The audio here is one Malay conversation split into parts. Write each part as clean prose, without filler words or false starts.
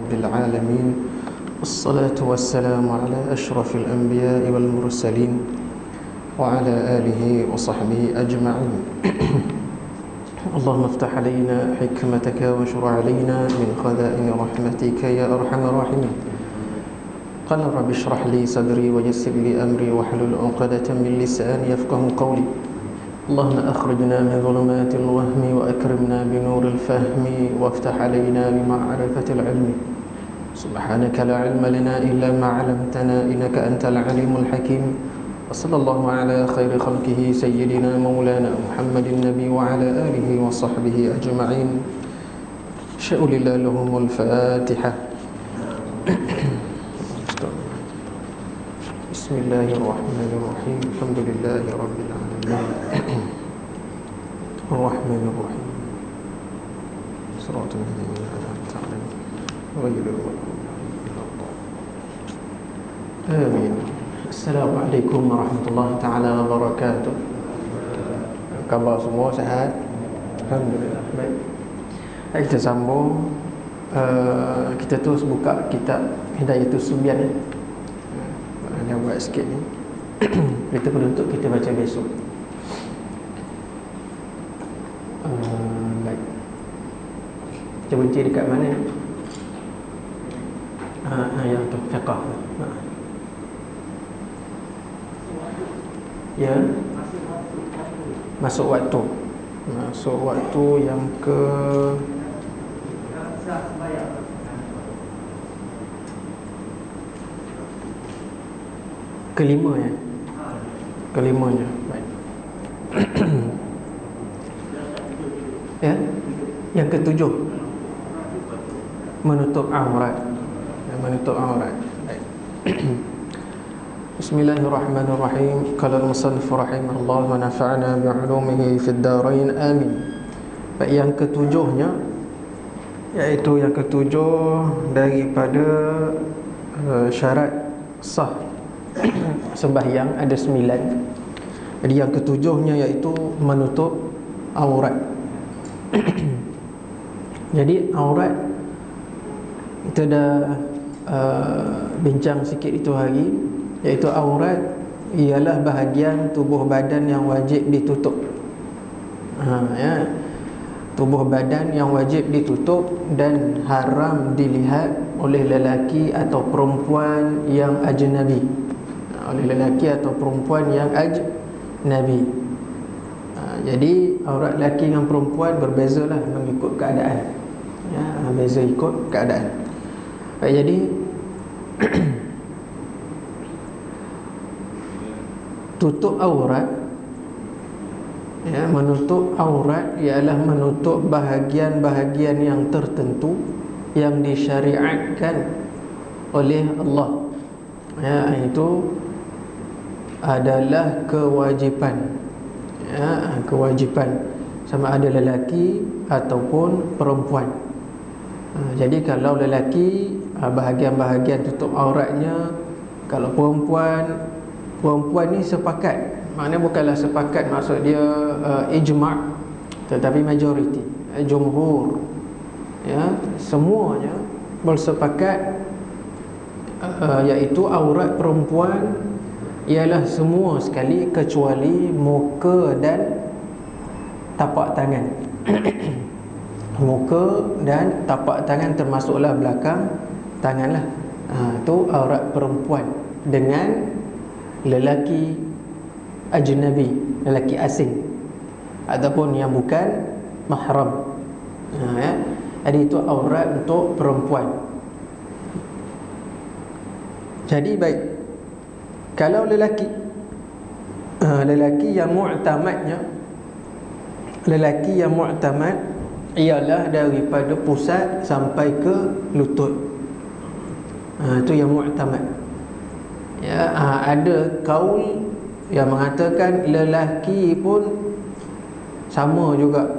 رب العالمين والصلاة والسلام على أشرف الأنبياء والمرسلين وعلى آله وصحبه أجمعين. اللهم افتح علينا حكمتك واشر علينا من خزائن رحمتك يا أرحم الراحمين. قال رب اشرح لي صدري ويسر لي أمري واحلل عقدة من لساني يفقهوا قولي. اللهم أخرجنا من ظلمات الوهم وأكرمنا بنور الفهم وافتح علينا بمعرفة العلم. سبحانك لا علم لنا إلا ما علمتنا إنك أنت العليم الحكيم. وصلى الله على خير خلقه سيدنا مولانا محمد النبي وعلى آله وصحبه أجمعين. شاء لله لهم الفاتحة. بسم الله الرحمن الرحيم. الحمد لله رب العالمين الرحمن الرحيم صراط الذين أنعمت عليهم غير المغضوب عليهم. آمين. Assalamualaikum warahmatullahi taala wabarakatuh. Khabar semua sihat? Alhamdulillah. Baik. Kita sambung. Kita terus buka kitab Hidayatus Subyan. Ada buat sikit ni. Kita penutup kita baca besok. Baik. Kita benci dekat mana? Yang tu fiqh. Ya, masuk waktu yang kelimanya. Baik. Ya, yang ketujuh menutup aurat. Baik. Bismillahirrahmanirrahim. Qala al-musannif rahimahullah wa nafa'ana bi'ulumihi fid darain amin. Baik, yang ketujuhnya iaitu yang ketujuh daripada syarat sah sembahyang ada 9. Jadi yang ketujuhnya iaitu menutup aurat. Jadi aurat kita dah bincang sikit itu hari, iaitu aurat ialah bahagian tubuh badan yang wajib ditutup. Tubuh badan yang wajib ditutup dan haram dilihat oleh lelaki atau perempuan yang ajnabi. Jadi aurat lelaki dengan perempuan berbezalah mengikut keadaan. Beza ikut keadaan. Baik, jadi tutup aurat, menutup aurat ialah menutup bahagian-bahagian yang tertentu yang disyariatkan oleh Allah. Itu adalah kewajipan. Kewajipan sama ada lelaki ataupun perempuan. Jadi kalau lelaki bahagian-bahagian tutup auratnya, kalau perempuan ni sepakat. Maknanya bukanlah sepakat maksud dia ijma', tetapi majoriti, jumhur, semuanya bersepakat iaitu aurat perempuan ialah semua sekali kecuali muka dan tapak tangan. Muka dan tapak tangan termasuklah belakang tanganlah. Itu aurat perempuan dengan lelaki ajnabi, lelaki asing ataupun yang bukan mahram. Jadi itu aurat untuk perempuan. Jadi baik, kalau lelaki yang mu'tamad ialah daripada pusat sampai ke lutut. Itu yang mu'tamad. Ada kaul yang mengatakan lelaki pun sama juga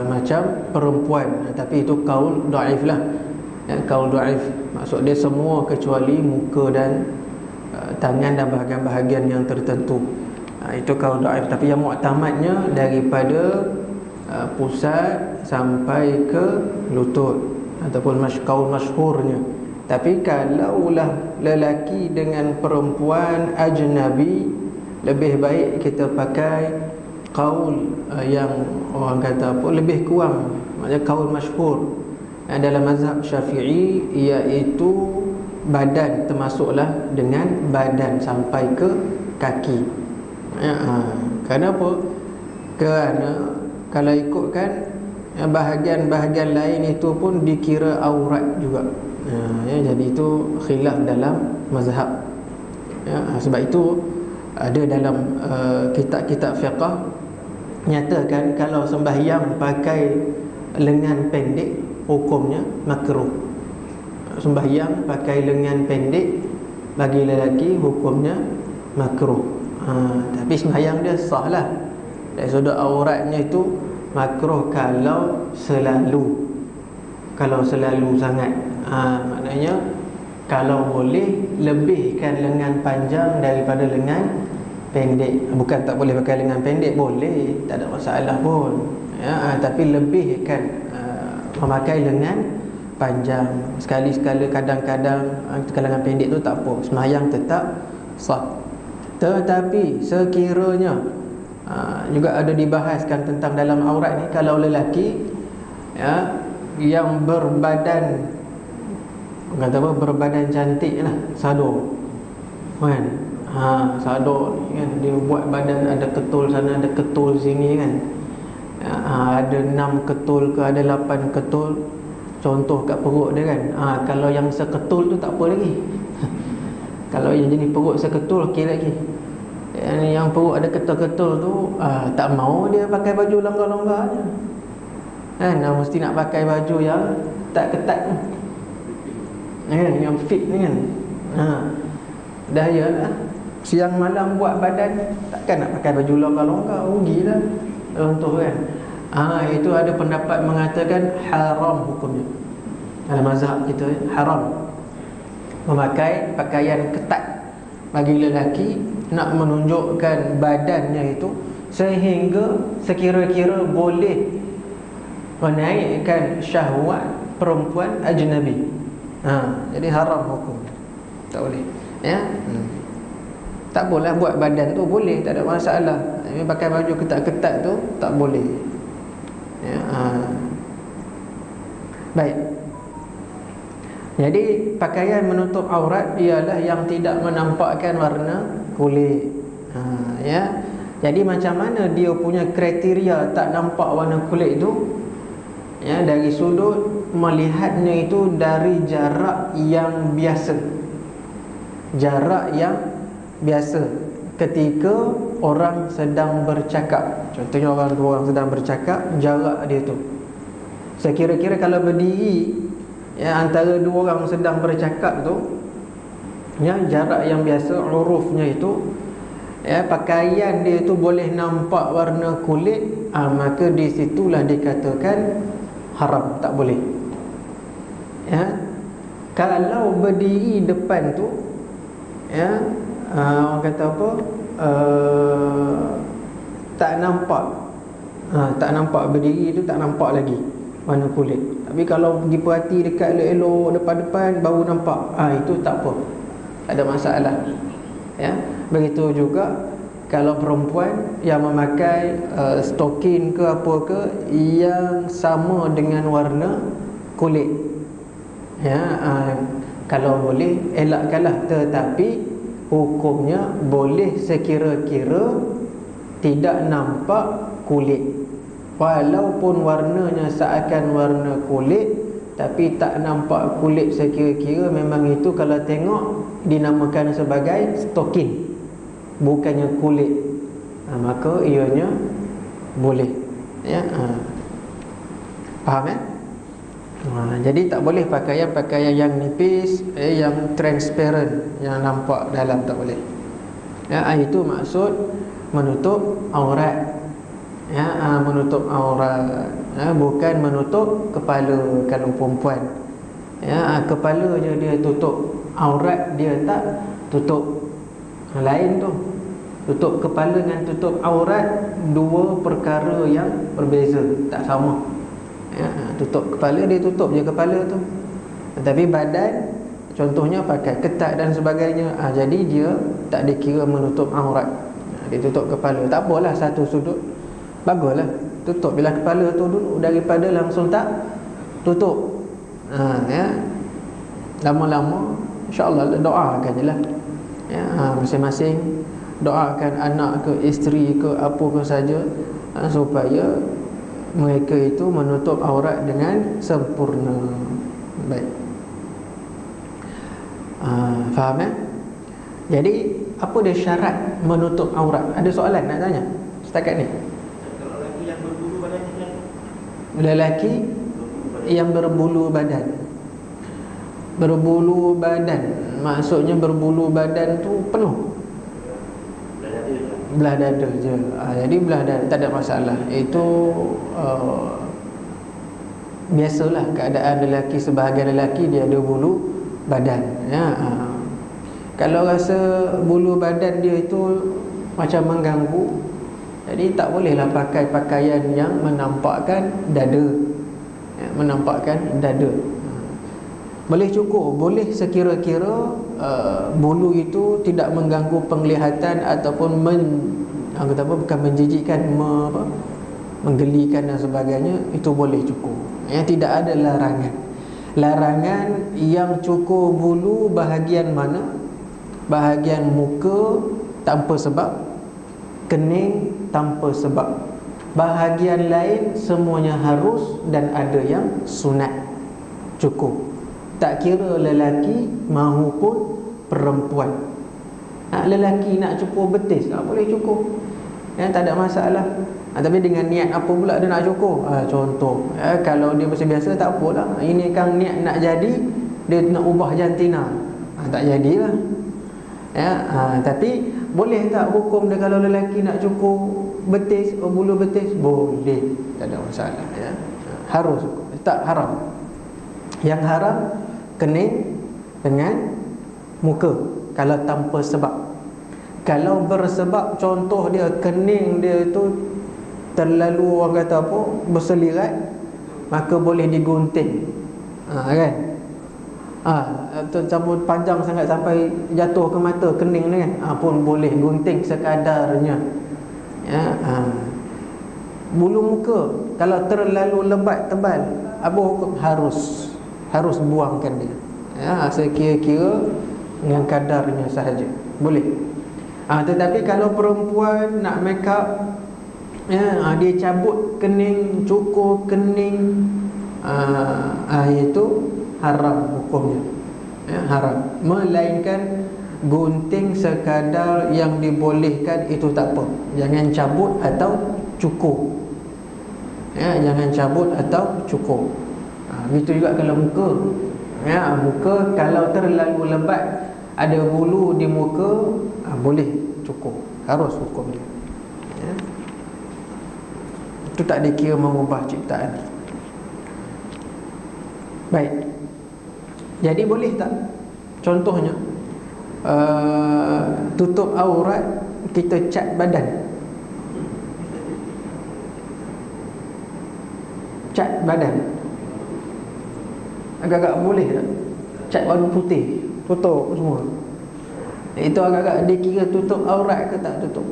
macam perempuan, tapi itu kaul dhaif lah. Kaul dhaif maksud dia semua kecuali muka dan tangan dan bahagian-bahagian yang tertentu. Itu kaul dhaif. Tapi yang mu'tamadnya daripada pusat sampai ke lutut. ataupun kaul masyhurnya. Tapi kalaulah lelaki dengan perempuan ajnabi, lebih baik kita pakai kaul yang orang kata apa, lebih kurang, maknanya kaul masyhur dalam mazhab Syafi'i, iaitu badan termasuklah dengan badan sampai ke kaki. Kenapa? Kerana kalau ikutkan bahagian-bahagian lain itu pun dikira aurat juga. Jadi itu khilaf dalam mazhab. Sebab itu ada dalam kitab-kitab fiqh nyatakan kalau sembahyang pakai lengan pendek hukumnya makruh. Sembahyang pakai lengan pendek bagi lelaki hukumnya makruh. Tapi sembahyang dia sah lah. Dari sudut auratnya itu makruh kalau selalu sangat. Maknanya kalau boleh lebihkan lengan panjang daripada lengan pendek. Bukan tak boleh pakai lengan pendek, boleh, tak ada masalah pun. Tapi lebihkan memakai lengan panjang. Sekali-sekala kadang-kadang lengan pendek tu tak apa, sembahyang tetap sah. Tetapi sekiranya juga ada dibahaskan tentang dalam aurat ni, kalau lelaki yang berbadan, kata apa, berbadan cantik lah, sado kan, sado ni kan, dia buat badan ada ketul sana, ada ketul sini kan, ada 6 ketul ke, ada 8 ketul, contoh kat perut dia kan. Kalau yang seketul tu tak apa lagi. Kalau yang jenis perut seketul okey lagi. Yang perut ada ketul-ketul tu tak mau dia pakai baju longgar-longgar je kan, mesti nak pakai baju yang tak ketat kan, yang fit ni kan. Daya lah, siang malam buat badan, takkan nak pakai baju longgar-longgar, rugilah contoh kan. Itu ada pendapat mengatakan haram hukumnya. Dalam mazhab kita haram memakai pakaian ketat bagi lelaki, nak menunjukkan badannya itu sehingga sekira-kira boleh menaikkan syahwat perempuan ajnabi. Jadi haram hukum, tak boleh tak boleh buat badan tu, boleh, tak ada masalah. Tapi pakai baju ketat-ketat tu tak boleh. Baik. Jadi pakaian menutup aurat ialah yang tidak menampakkan warna kulit. Jadi macam mana dia punya kriteria tak nampak warna kulit tu? Dari sudut melihatnya itu dari jarak yang biasa. Jarak yang biasa ketika orang sedang bercakap. Contohnya orang sedang bercakap, jarak dia tu sekira-kira kalau berdiri antara dua orang sedang bercakap tu, jarak yang biasa, urufnya itu pakaian dia tu boleh nampak warna kulit, maka di situlah dikatakan haram, tak boleh. Kalau berdiri depan tu, orang kata apa, tak nampak berdiri tu, tak nampak lagi warna kulit. Tapi kalau pergi perhati dekat elok-elok depan-depan baru nampak, itu tak apa, tak ada masalah. Begitu juga kalau perempuan yang memakai stokin ke apa ke yang sama dengan warna kulit, kalau boleh elakkanlah. Tetapi hukumnya boleh sekira-kira tidak nampak kulit, walaupun warnanya seakan warna kulit, tapi tak nampak kulit sekira-kira. Memang itu kalau tengok dinamakan sebagai stokin, bukannya kulit, maka ianya boleh. Faham jadi tak boleh pakaian yang nipis, yang transparent, yang nampak dalam, tak boleh. Itu maksud menutup aurat. Menutup aurat, bukan menutup kepala. Kalau perempuan, kepala je dia tutup, aurat dia tak tutup. Lain tu, tutup kepala dengan tutup aurat dua perkara yang berbeza, tak sama. ya, tutup kepala, dia tutup je kepala tu. Tapi badan contohnya pakai ketat dan sebagainya, jadi dia tak dikira menutup aurat. Dia tutup kepala, tak apalah satu sudut, baguslah tutup bila kepala tu dulu, daripada langsung tak tutup. Ya, lama-lama insya-Allah doakan je lah ya, masing-masing doakan anak ke isteri ke apa ke saja, supaya mereka itu menutup aurat dengan sempurna. Baik, faham ya? Jadi apa dia syarat menutup aurat? Ada soalan nak tanya setakat ni? Lelaki yang berbulu badan ni, Lelaki yang berbulu badan. Berbulu badan maksudnya berbulu badan tu penuh, belah dada je. Jadi belah dada tak ada masalah. Itu biasalah keadaan lelaki. Sebahagian lelaki dia ada bulu badan ya. Kalau rasa bulu badan dia itu macam mengganggu, jadi tak bolehlah pakai pakaian yang menampakkan dada ya, menampakkan dada. Boleh cukup, boleh sekira-kira bulu itu tidak mengganggu penglihatan ataupun bukan menjijikkan, menggelikan dan sebagainya, itu boleh cukup. Yang tidak ada larangan. Larangan yang cukur bulu bahagian mana? Bahagian muka tanpa sebab, kening tanpa sebab. Bahagian lain semuanya harus dan ada yang sunat cukur. Tak kira lelaki mahupun perempuan. Lelaki nak cukur betis, boleh cukur ya, tak ada masalah. Tapi dengan niat apa pula dia nak cukur? Contoh kalau dia biasa tak apalah. Ini kan niat nak jadi, dia nak ubah jantina, tak jadilah ya. Tapi boleh tak hukum dia kalau lelaki nak cukur betis, bulu betis? Boleh, tak ada masalah ya. Harus cukur, tak haram. Yang haram kening dengan muka kalau tanpa sebab. Kalau bersebab, contoh dia kening dia tu terlalu, orang kata apa, berselirat, maka boleh digunting kan. Campur panjang sangat sampai jatuh ke mata kening ni kan, pun boleh gunting sekadarnya ya. Bulu muka kalau terlalu lebat tebal, apa hukum? Harus buangkan dia ya, sekira-kira dengan kadarnya sahaja boleh. Tetapi kalau perempuan nak make up ya, dia cabut kening, cukur kening, itu haram hukumnya ya, haram. Melainkan gunting sekadar yang dibolehkan, itu tak apa. Jangan cabut atau cukur ya, jangan cabut atau cukur. Begitu juga kalau muka ya, muka kalau terlalu lebat, ada bulu di muka, boleh cukur, harus hukum dia ya. Itu tak dikira mengubah ciptaan. Baik, jadi boleh tak contohnya tutup aurat, kita cat badan? Cat badan agak-agak boleh tak? Cat warna putih, tutup semua, itu agak-agak dikira tutup aurat ke tak tutup?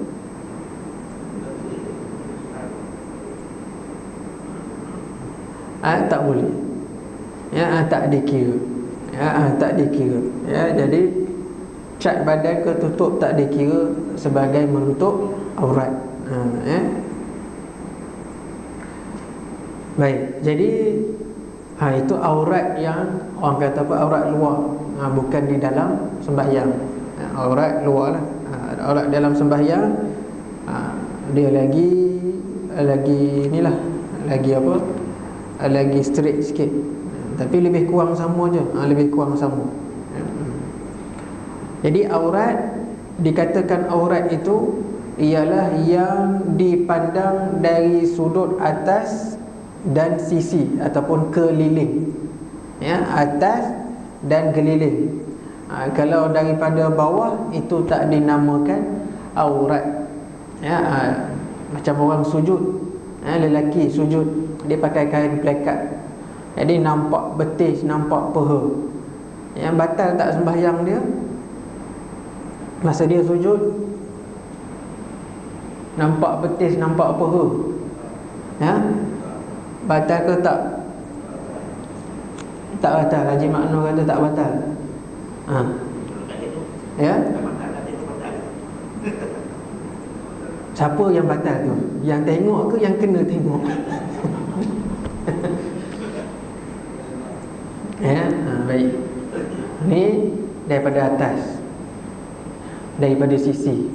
Tak boleh ya, tak dikira ya, tak dikira ya. Jadi cat badan ke tutup tak dikira sebagai menutup aurat ya. Baik, jadi itu aurat yang orang kata apa, aurat luar, bukan di dalam sembahyang. Aurat luar lah. Aurat dalam sembahyang, dia lagi inilah, lagi apa, lagi straight sikit. Tapi lebih kurang sama je, lebih kurang sama. Jadi aurat, dikatakan aurat itu ialah yang dipandang dari sudut atas dan sisi ataupun keliling ya, atas dan keliling. Kalau daripada bawah, itu tak dinamakan aurat ya. Macam orang sujud, lelaki sujud dia pakai kain plekat, jadi nampak betis, nampak peha. Yang batal tak sembahyang dia masa dia sujud? Nampak betis, nampak peha, ya? Batal ke tak? Tak batal. Haji Makno kata tak batal. Ya? Siapa yang batal tu? Yang tengok ke yang kena tengok? Ya, baik. Ni daripada atas, daripada sisi,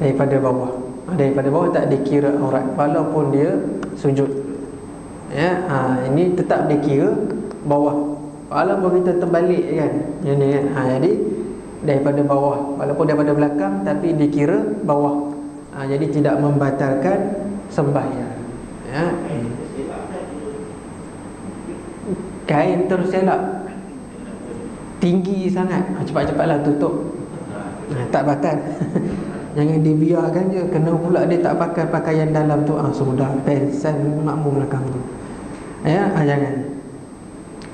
daripada bawah. Daripada bawah tak dikira aurat walaupun dia sujud. Ya, ini tetap dikira bawah walaupun kita terbalik kan. Ini kan. Jadi daripada bawah walaupun daripada belakang tapi dikira bawah. Jadi tidak membatalkan sembahyang. Ya. Kain terselak tinggi sangat, cepat-cepatlah tutup. Tak batal. Jangan dibiarkan je. Kena pula dia tak pakai pakaian dalam tu, sudah pensan makmum belakang tu. Ya, jangan.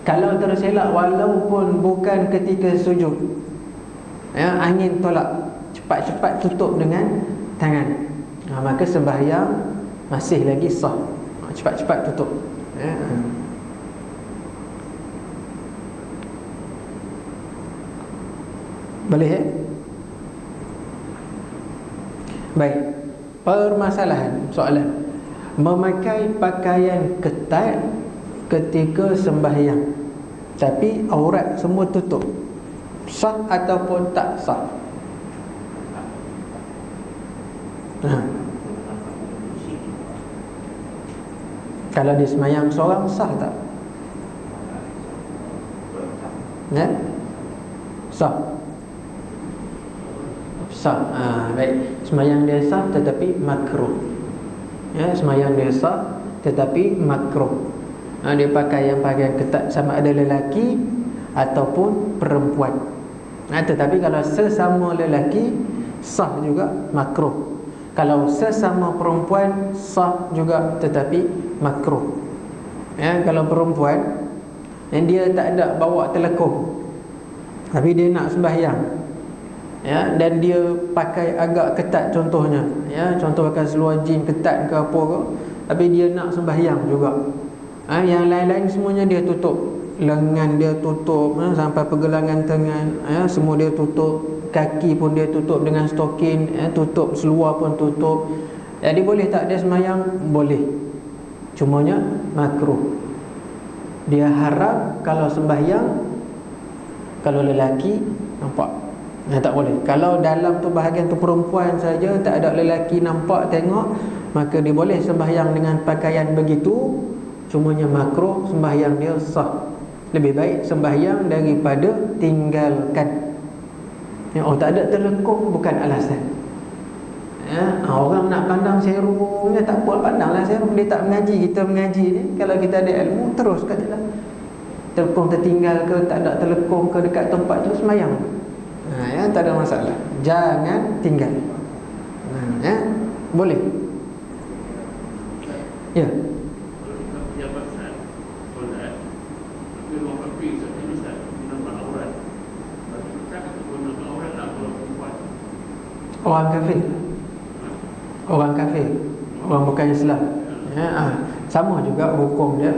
Kalau terselak walaupun bukan ketika sujud, ya, angin tolak, cepat-cepat tutup dengan tangan, maka sembahyang masih lagi sah. Cepat-cepat tutup. Ya. Boleh Baik. Permasalahan, soalan. Memakai pakaian ketat ketika sembahyang tapi aurat semua tutup, sah ataupun tak sah? Kalau dia sembahyang seorang, sah tak? Ya? Sah. Sah. Baik. Sembahyang dia sah tetapi makruh. Ya, sembahyang dia sah tetapi makruh. Dia pakai yang pakaian ketat sama ada lelaki ataupun perempuan. Tetapi kalau sesama lelaki sah juga makruh. Kalau sesama perempuan sah juga tetapi makruh. Ya, kalau perempuan yang dia tak ada bawa telekung tapi dia nak sembahyang, ya, dan dia pakai agak ketat contohnya, ya, contoh pakai seluar jin ketat ke apa ke, tapi dia nak sembahyang juga. Yang lain-lain semuanya dia tutup. Lengan dia tutup, sampai pergelangan tangan, ya, semua dia tutup. Kaki pun dia tutup dengan stokin, ya, tutup seluar pun tutup. Jadi boleh tak dia sembahyang? Boleh. Cumanya makruh. Dia haram kalau sembahyang kalau lelaki nampak. Tak boleh. Kalau dalam tu bahagian tu perempuan saja, tak ada lelaki nampak tengok, maka dia boleh sembahyang dengan pakaian begitu. Cumanya makruh, sembahyang dia sah. Lebih baik sembahyang daripada tinggalkan. Ya, tak ada telekung bukan alasan. Ya, orang nak pandang serum, tak apa, pandanglah serum. Dia tak mengaji, kita mengaji ni. Kalau kita ada ilmu, terus katalah. Telekung tertinggal ke, tak ada telekung ke dekat tempat tu, sembahyang. Ya, tak ada masalah. Jangan tinggal. Ya, boleh. Ya. Orang kafir. Orang kafir, orang bukan Islam. Ya, sama juga hukum dia.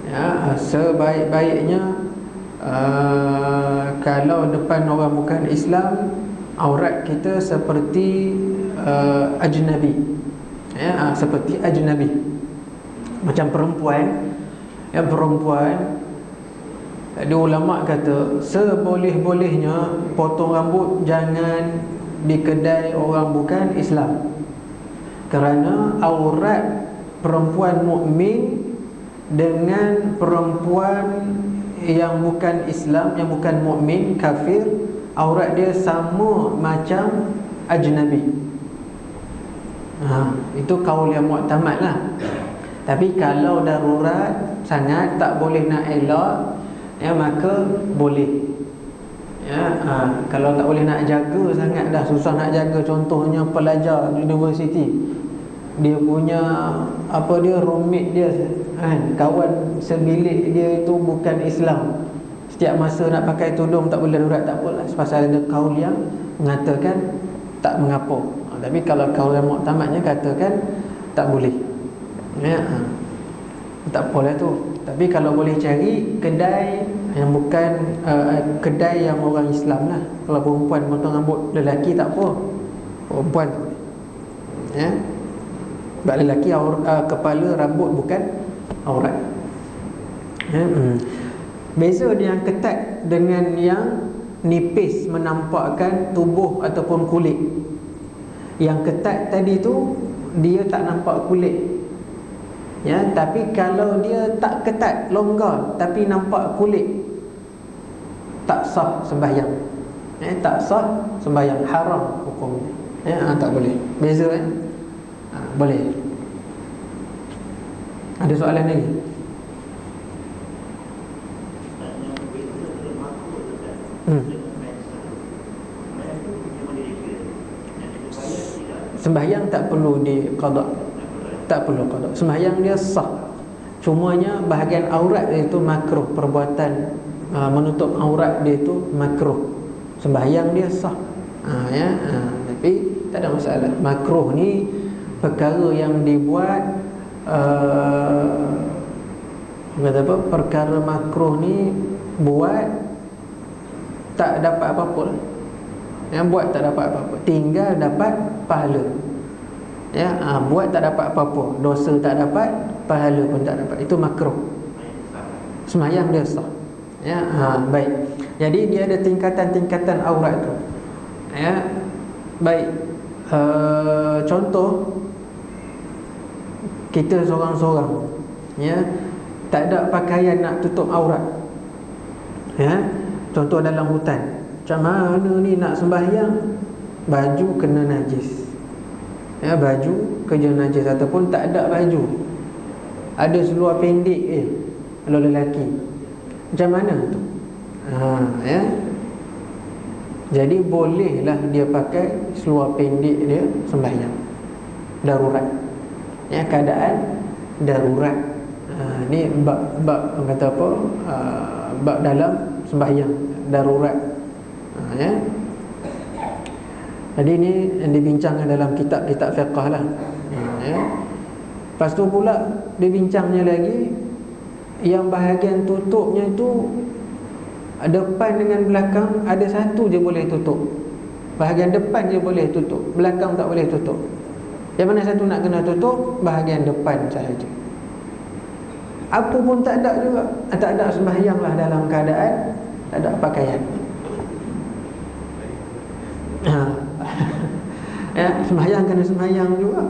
Ya, sebaik-baiknya kalau depan orang bukan Islam, aurat kita seperti ajnabi. Ya, seperti ajnabi. Macam perempuan. Ya, perempuan, ada ulama kata seboleh-bolehnya potong rambut jangan di kedai orang bukan Islam. Kerana aurat perempuan mukmin dengan perempuan yang bukan Islam, yang bukan mukmin, kafir, aurat dia sama macam ajnabi. Itu kaul yang muktamad lah. Tapi kalau darurat sangat tak boleh nak elak, ya, maka boleh. Ya, kalau tak boleh nak jaga sangat dah, susah nak jaga, contohnya pelajar universiti, dia punya apa dia roommate dia kan, kawan sebilik dia itu bukan Islam, setiap masa nak pakai tudung tak boleh darurat, tak apalah, pasal ada kaul yang mengatakan tak mengapa. Tapi kalau kaul yang muktamadnya katakan tak boleh. Ya, tak apalah tu. Tapi kalau boleh cari kedai yang bukan kedai yang orang Islam lah. Kalau perempuan potong rambut lelaki tak apa, perempuan ya. Sebab lelaki kepala rambut bukan aurat ya. Beza dia yang ketat dengan yang nipis menampakkan tubuh ataupun kulit. Yang ketat tadi tu dia tak nampak kulit ya, tapi kalau dia tak ketat, longgar tapi nampak kulit, tak sah sembahyang ya, tak sah sembahyang, haram hukumnya ya, tak boleh. Beza kan? Boleh. Ada soalan lagi? Sembahyang tak perlu diqada, tak perlu qada. Sembahyang dia sah. Cumanya bahagian aurat dia itu makruh, perbuatan menutup aurat dia itu makruh. Sembahyang dia sah. Ya, tapi tak ada masalah. Makruh ni perkara yang dibuat kata apa? Perkara makruh ni buat tak dapat apa-apa. Yang buat tak dapat apa-apa, tinggal dapat pahala. Ya, buat tak dapat apa-apa, dosa tak dapat, pahala pun tak dapat. Itu makruh. Sembahyang dia sah. Ya, baik. Jadi dia ada tingkatan-tingkatan aurat tu. Ya. Baik. Contoh kita seorang-seorang ya, tak ada pakaian nak tutup aurat. Ya. Contoh dalam hutan. Macam mana ni nak sembahyang, baju kena najis ya, baju kerja najis, ataupun tak ada baju, ada seluar pendek kalau lelaki, macam mana tu? Ya. Jadi bolehlah dia pakai seluar pendek dia sembahyang, darurat ya, keadaan darurat. Ni bab kata apa, bab dalam sembahyang darurat ya. Jadi ini yang dibincangkan dalam kitab-kitab fiqh lah ya. Lepas tu pula dibincangnya lagi yang bahagian tutupnya itu depan dengan belakang ada satu je boleh tutup. Bahagian depan je boleh tutup, belakang tak boleh tutup. Yang mana satu nak kena tutup? Bahagian depan sahaja. Apa pun tak ada juga, tak ada sembahyang lah dalam keadaan tak ada pakaian. Ya, sembahyang kena sembahyang juga.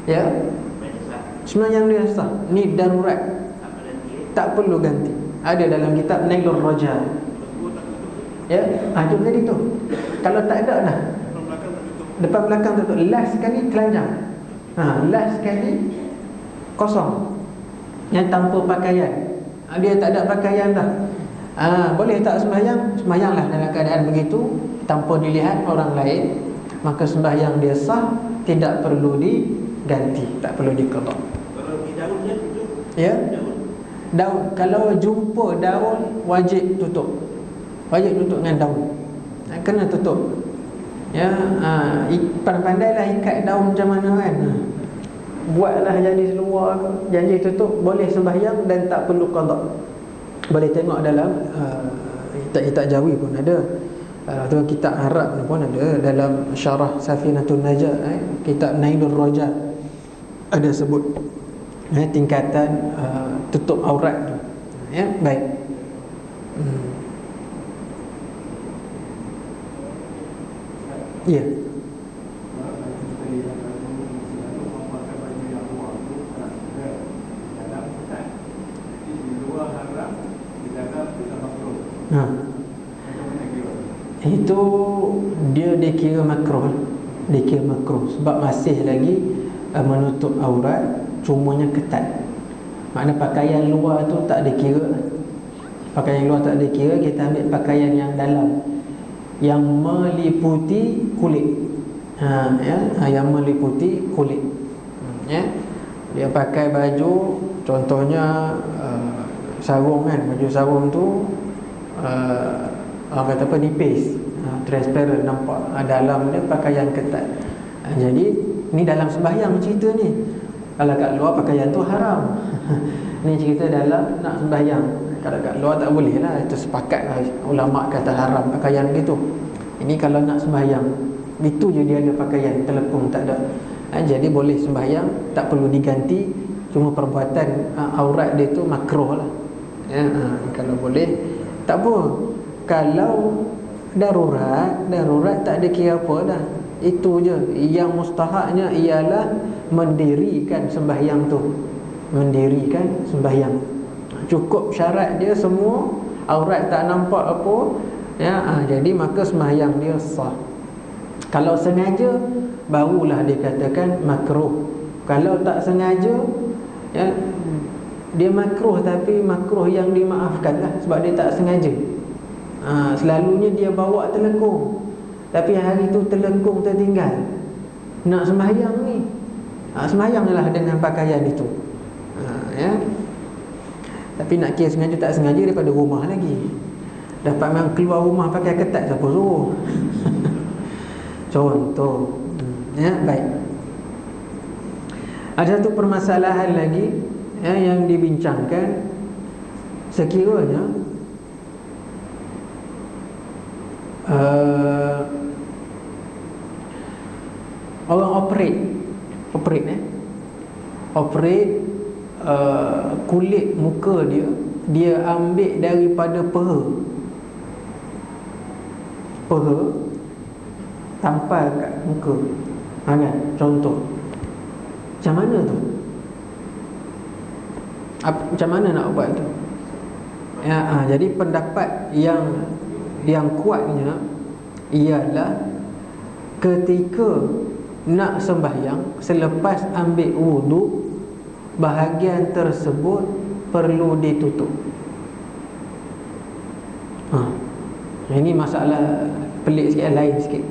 Ya. Sembahyang dia sah. Ni darurat. Tak perlu ganti. Ada dalam kitab Nailur Raja. Ya, itu tadi tu. Kalau tak ada dah. Depan belakang tutup. Last sekali telanjang. Last sekali kosong. Yang tanpa pakaian. Dia tak ada pakaian dah. Boleh tak sembahyang? Sembahyanglah dalam keadaan begitu, tanpa dilihat orang lain. Maka sembahyang dia sah, tidak perlu diganti, tak perlu diqada. Kalau di daun dia tutup. Ya. Daun, kalau jumpa daun wajib tutup. Wajib tutup dengan daun. Kena tutup. Ya, pandai-pandailah ikat daun macam mana kan. Buatlah jadi seluar, janji tutup, boleh sembahyang dan tak perlu qada. Boleh tengok dalam kitab Jawi pun ada, atau kitab Arab pun ada, dalam syarah Safinatun Najah, kitab Nailur Raja ada sebut tingkatan tutup aurat tu. Ya, baik. Ya. Itu dia dikira makruh. Dikira makruh sebab masih lagi menutup aurat, cumanya ketat. Makna pakaian luar tu tak dikira. Pakaian luar tak dikira, kita ambil pakaian yang dalam, yang meliputi kulit. yang meliputi kulit. Dia pakai baju, contohnya sarung kan, baju sarung tu orang kata apa, nipis, transparent, nampak dalam dia pakaian ketat. Jadi ni dalam sembahyang cerita ni. Kalau kat luar pakaian tu haram. Ni cerita dalam nak sembahyang. Kalau kat luar tak boleh lah, itu sepakat lah, ulama kata haram pakaian gitu. Ini kalau nak sembahyang, itu je dia ada pakaian, telekung tak ada. Jadi boleh sembahyang, tak perlu diganti. Cuma perbuatan aurat dia tu makruh lah. Kalau boleh tak apa. Kalau darurat tak ada kira apa dah. Itu je. Yang mustahaknya ialah mendirikan sembahyang tu. Mendirikan sembahyang. Cukup syarat dia semua, aurat tak nampak apa, jadi maka sembahyang dia sah. Kalau sengaja, barulah dikatakan makruh. Kalau tak sengaja, dia makruh, tapi makruh yang dimaafkan lah, sebab dia tak sengaja. Selalunya dia bawa telekung, tapi hari tu telekung tertinggal. Nak sembahyang ni, sembahyanglah dengan pakaian itu. Tapi nak kira sengaja tak sengaja, daripada rumah lagi. Dapat memang keluar rumah pakai ketat, siapa suruh? Contoh. Baik. Ada satu permasalahan lagi yang dibincangkan. Sekiranya orang operate kulit muka dia ambil daripada peha tampal kat muka, kan? Contoh, macam mana tu? Macam mana nak buat tu? Jadi pendapat yang kuatnya ialah ketika nak sembahyang, selepas ambil wuduk, bahagian tersebut perlu ditutup. Ini masalah pelik sikit, lain sikit.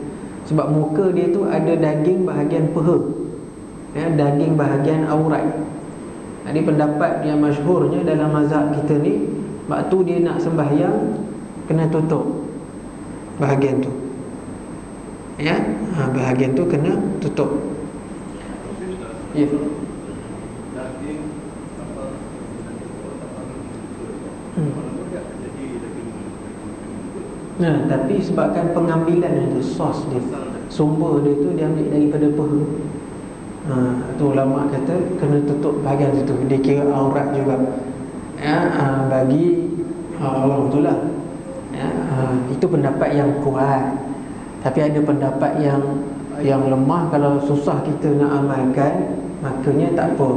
Sebab muka dia tu ada daging bahagian peha, daging bahagian aurat. Jadi pendapat yang masyhurnya dalam mazhab kita ni, waktu dia nak sembahyang kena tutup bahagian tu. Bahagian tu kena tutup. Ya. Tapi sebabkan pengambilan itu, sos dia, sumber dia tu diambil daripada peha. Tu ulama kata kena tutup bahagian situ. Dia kira aurat juga. Bagi orang tu lah. Itu pendapat yang kuat. Tapi ada pendapat yang lemah. Kalau susah kita nak amalkan, makanya tak apa.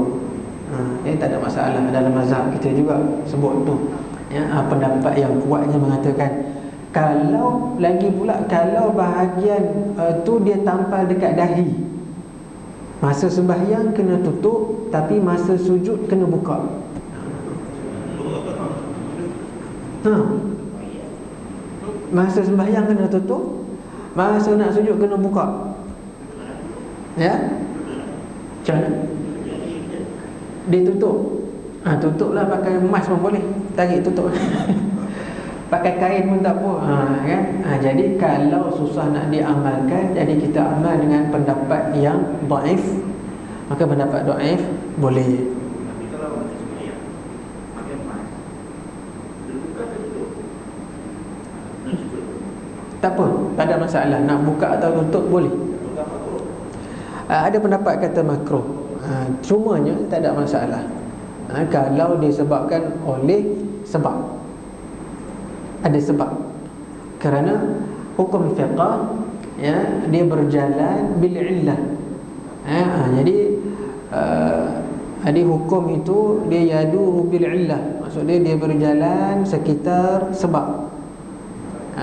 Tak ada masalah. Dalam mazhab kita juga sebut tu. Pendapat yang kuatnya mengatakan, kalau lagi pula, kalau bahagian tu dia tampal dekat dahi, masa sembahyang kena tutup, tapi masa sujud kena buka. Masa sembahyang kena tutup, masa nak sujud kena buka. Macam mana? Dia tutup. Tutuplah, pakai emas pun boleh. Tarik tutup. Pakai kain pun tak apa, kan? Jadi kalau susah nak diamalkan, jadi kita amal dengan pendapat yang dhaif. Maka pendapat dhaif boleh. Tak apa, tak ada masalah. Nak buka atau tutup boleh. Ada pendapat kata makruh. Cumanya tak ada masalah. Kalau disebabkan oleh sebab. Ada sebab. Kerana hukum fiqh, dia berjalan bil illah. Jadi hukum itu dia yaduru bil illah. Maksudnya dia berjalan sekitar sebab.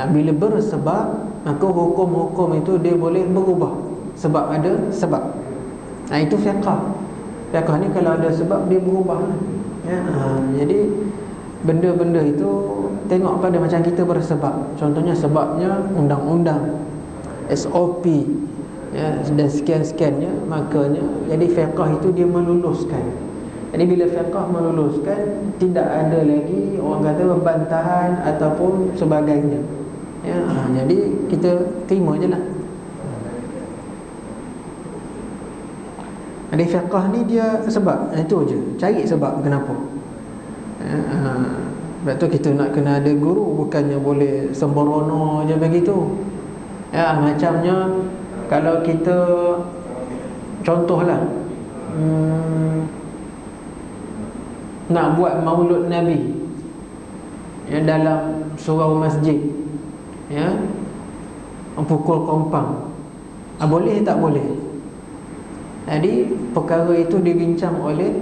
Bila bersebab, maka hukum-hukum itu dia boleh berubah. Sebab ada sebab. Itu fiqh. Fiqh ni kalau ada sebab dia berubah. Jadi benda-benda itu tengok pada macam kita bersebab. Contohnya sebabnya undang-undang, SOP, ya, dan sekian-sekiannya, makanya jadi fiqh itu dia meluluskan. Jadi bila fiqh meluluskan, tidak ada lagi orang kata bantahan ataupun sebagainya, ya. Jadi kita terima je lah. Jadi fiqh ni dia sebab, itu je, cari sebab kenapa. Sebab tu kita nak kena ada guru, bukannya boleh sembrono je begitu. Ya, macamnya kalau kita contohlah nak buat maulud Nabi, ya, dalam surau masjid, ya, pukul kompang, boleh tak boleh? Jadi perkara itu dibincang oleh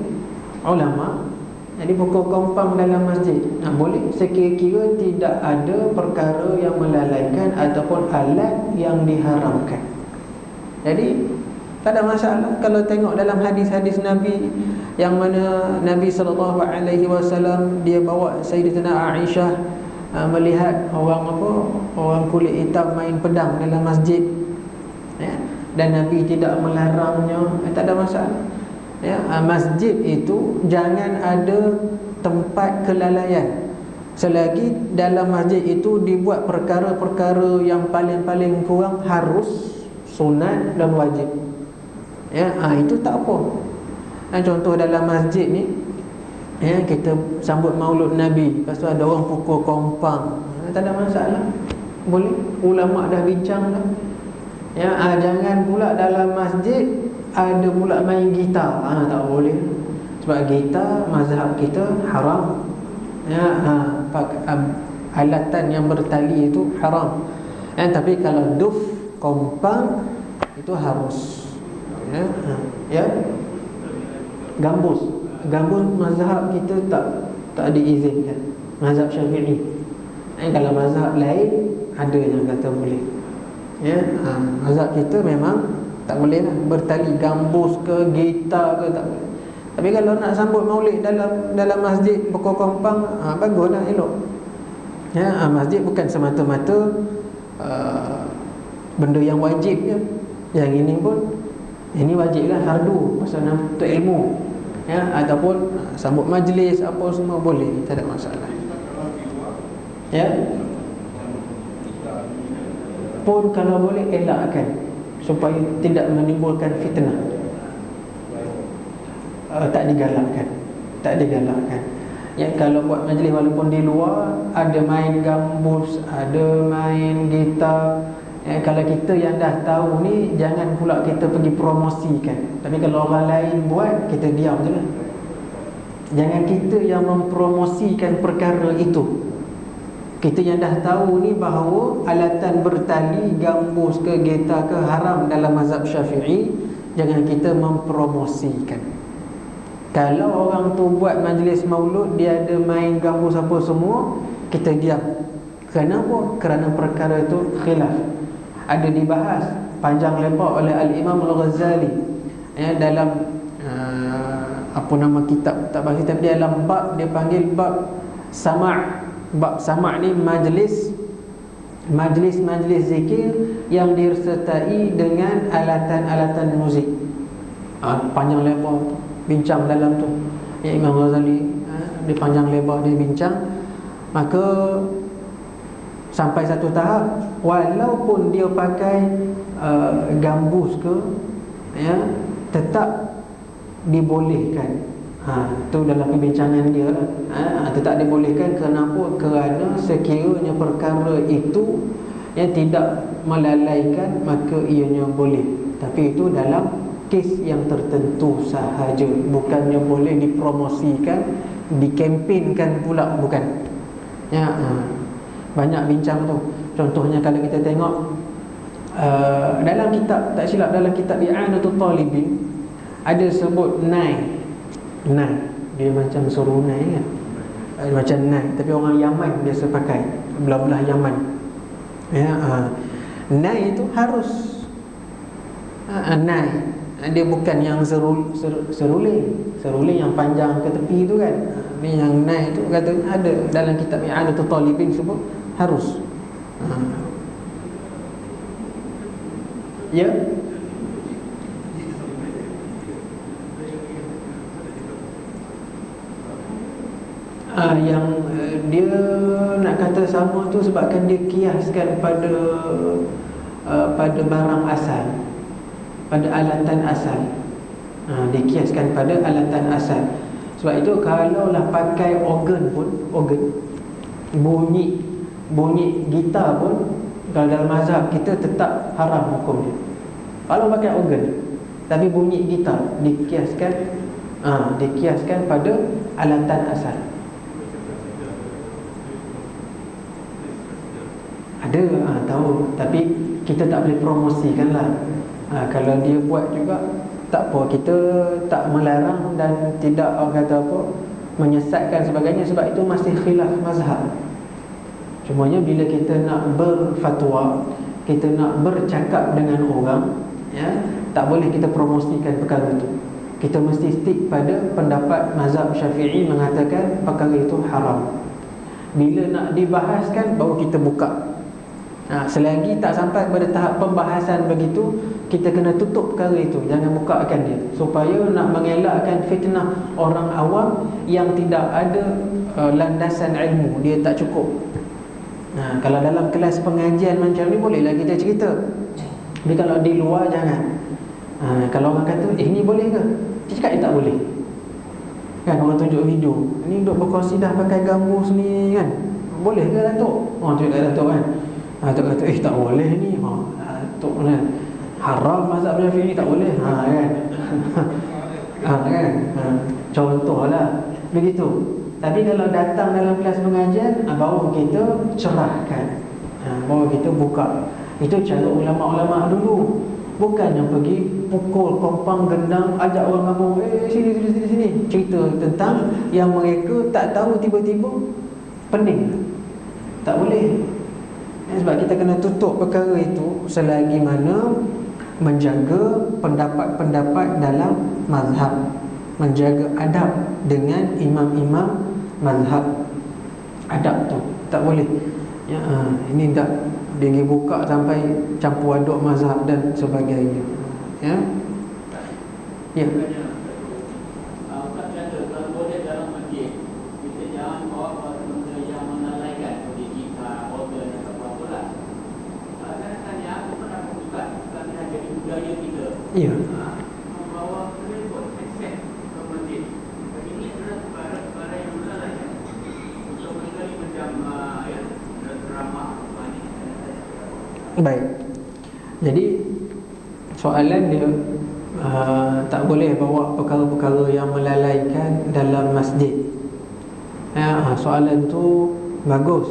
ulama. Jadi pukul kompang dalam masjid boleh, sekira-kira tidak ada perkara yang melalaikan ataupun alat yang diharamkan. Jadi tak ada masalah kalau tengok dalam hadis-hadis Nabi, yang mana Nabi SAW dia bawa Sayyidatina Aisyah melihat orang kulit hitam main pedang dalam masjid, ya, dan Nabi tidak melarangnya. Tak ada masalah, ya. Masjid itu jangan ada tempat kelalaian selagi dalam masjid itu dibuat perkara-perkara yang paling-paling kurang harus, sunat dan wajib, ya. Itu tak apa. Contoh dalam masjid ni, ya, kita sambut maulud Nabi, lepas tu ada orang pukul kompang, tak ada masalah, boleh. Ulama dah bincang dah, ya. Jangan pula dalam masjid ada pula main gitar, tak boleh. Sebab gitar mazhab kita haram, ya. Alatan yang bertali itu haram, ya. Tapi kalau duf, kompang itu harus, ya. Ya, gambus mazhab kita tak diizinkan, mazhab Syafi'i. Kalau mazhab lain ada yang kata boleh, ya. Mazhab kita memang tak boleh lah, bertali gambus ke gitar ke, tak boleh. Tapi kalau nak sambut maulid dalam masjid pukul kompang, baguslah, elok, ya. Masjid bukan semata-mata benda yang wajib je. Yang ini pun, ini wajiblah, fardu, pasal untuk ilmu, ya. Ataupun sambut majlis apa semua boleh, tak ada masalah, ya. Pun kalau boleh elakkan supaya tidak menimbulkan fitnah. Tak digalakkan. Ya, kalau buat majlis walaupun di luar ada main gambus, ada main gitar, ya, kalau kita yang dah tahu ni, jangan pula kita pergi promosikan. Tapi kalau orang lain buat, kita diam je lah. Jangan kita yang mempromosikan perkara itu. Kita yang dah tahu ni bahawa alatan bertali, gambus ke gitar ke haram dalam mazhab Syafi'i, jangan kita mempromosikan. Kalau orang tu buat majlis maulud, dia ada main gambus apa semua, kita diam. Kenapa? Kerana perkara itu khilaf, ada dibahas panjang lebar oleh Al-Imam Al-Ghazali, ya, dalam apa nama kitab, tak pasti, tapi dalam bab dia panggil bab sama'. Bab sama' ni majlis zikir yang disertai dengan alatan-alatan muzik. Panjang lebar tu, bincang dalam tu, ya, Imam Ghazali, dia panjang lebar dia bincang. Maka sampai satu tahap, walaupun dia pakai gambus ke, ya, tetap dibolehkan. Itu dalam perbincangan dia lah. Tetap dibolehkan. Kenapa? Kerana sekiranya perkara itu yang tidak melalaikan, maka ianya boleh. Tapi itu dalam kes yang tertentu sahaja, bukannya boleh dipromosikan, dikempenkan pula, bukan, ya. Banyak bincang tu. Contohnya kalau kita tengok dalam kitab, tak silap dalam kitab I'anatul Talibin, ada sebut nai. Dia macam serunai kan, macam nai, tapi orang Yaman biasa pakai, belah-belah Yaman, ya. Nai itu harus nai. Dia bukan yang seruling yang panjang ke tepi tu kan. Ni yang nai tu kata ada dalam kitab I'anatul Talibin sebut harus, ya. Yang dia nak kata sama tu sebabkan dia kiaskan pada pada barang asal, pada alatan asal. Dia kiaskan pada alatan asal. Sebab itu kalaulah pakai organ pun, organ, bunyi gitar pun, kalau dalam mazhab kita tetap haram hukum dia. Kalau pakai organ tapi bunyi gitar, dikiaskan pada alatan asal. Ada, tahu, tapi kita tak boleh promosikan lah. Kalau dia buat juga tak apa, kita tak melarang dan tidak orang kata apa, menyesatkan sebagainya, sebab itu masih khilaf mazhab. Cumanya bila kita nak berfatwa, kita nak bercakap dengan orang, ya, tak boleh kita promosikan perkara itu. Kita mesti stick pada pendapat mazhab Syafi'i mengatakan perkara itu haram. Bila nak dibahaskan baru kita buka. Selagi tak sampai kepada tahap pembahasan begitu, kita kena tutup perkara itu, jangan bukakan dia, supaya nak mengelakkan fitnah orang awam yang tidak ada landasan ilmu, dia tak cukup. Kalau dalam kelas pengajian macam ni bolehlah kita cerita, tapi kalau di luar jangan. Kalau orang kata ni boleh ke, dia cakap tak boleh kan. Orang tunjuk video, ni duk berkosidah pakai gambus ni kan, boleh ke Datuk? Orang tunjuk kat Datuk kan, Datuk kata tak boleh ni. Datuk kan, haram mazhab Syafi'i, tak boleh. Kan kan, contohlah begitu. Tapi kalau datang dalam kelas pengajian, baru kita cerahkan, baru kita buka. Itu cara ulama-ulama dulu. Bukannya pergi pukul, kompang, gendang, ajak orang kampung, sini, cerita tentang yang mereka tak tahu, tiba-tiba pening. Tak boleh. Sebab kita kena tutup perkara itu selagi mana menjaga pendapat-pendapat dalam mazhab, menjaga adab dengan imam-imam mazhab. Adab tu tak boleh. Ini tak dia buka sampai campur aduk mazhab dan sebagainya. Ya. Ya. Membawa telefon, headset ke masjid. Ini adalah barang yang melalai untuk mengenali macam drama. Baik. Jadi soalan dia tak boleh bawa perkara-perkara yang melalaikan dalam masjid. Soalan tu bagus.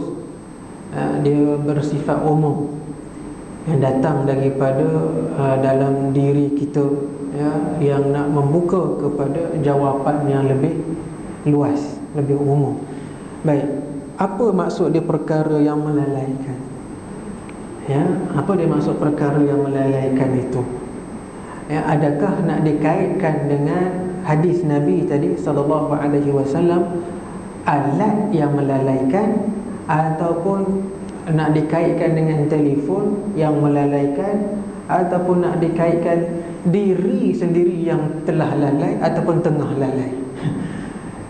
Dia bersifat umum, yang datang daripada dalam diri kita, ya, yang nak membuka kepada jawapan yang lebih luas, lebih umum. Baik, apa maksud dia perkara yang melalaikan? Ya, apa dia maksud perkara yang melalaikan itu? Ya, adakah nak dikaitkan dengan hadis Nabi tadi sallallahu alaihi wasallam, alat yang melalaikan, ataupun nak dikaitkan dengan telefon yang melalaikan, ataupun nak dikaitkan diri sendiri yang telah lalai ataupun tengah lalai?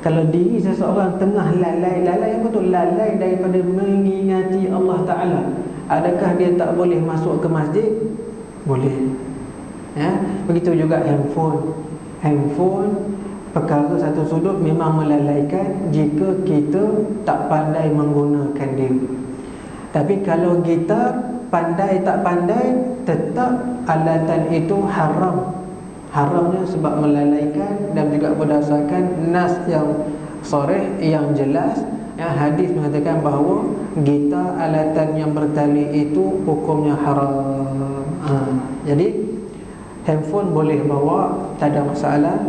Kalau diri seseorang tengah lalai yang betul, lalai daripada mengingati Allah Ta'ala, adakah dia tak boleh masuk ke masjid? Boleh. Ya, begitu juga handphone perkara satu sudut memang melalaikan jika kita tak pandai menggunakan dia. Tapi kalau gitar, pandai tak pandai, tetap alatan itu haram. Haramnya sebab melalaikan, dan juga berdasarkan nas yang sharih, yang jelas, yang hadis mengatakan bahawa gitar, alatan yang bertali itu hukumnya haram. Jadi handphone boleh bawa, tak ada masalah.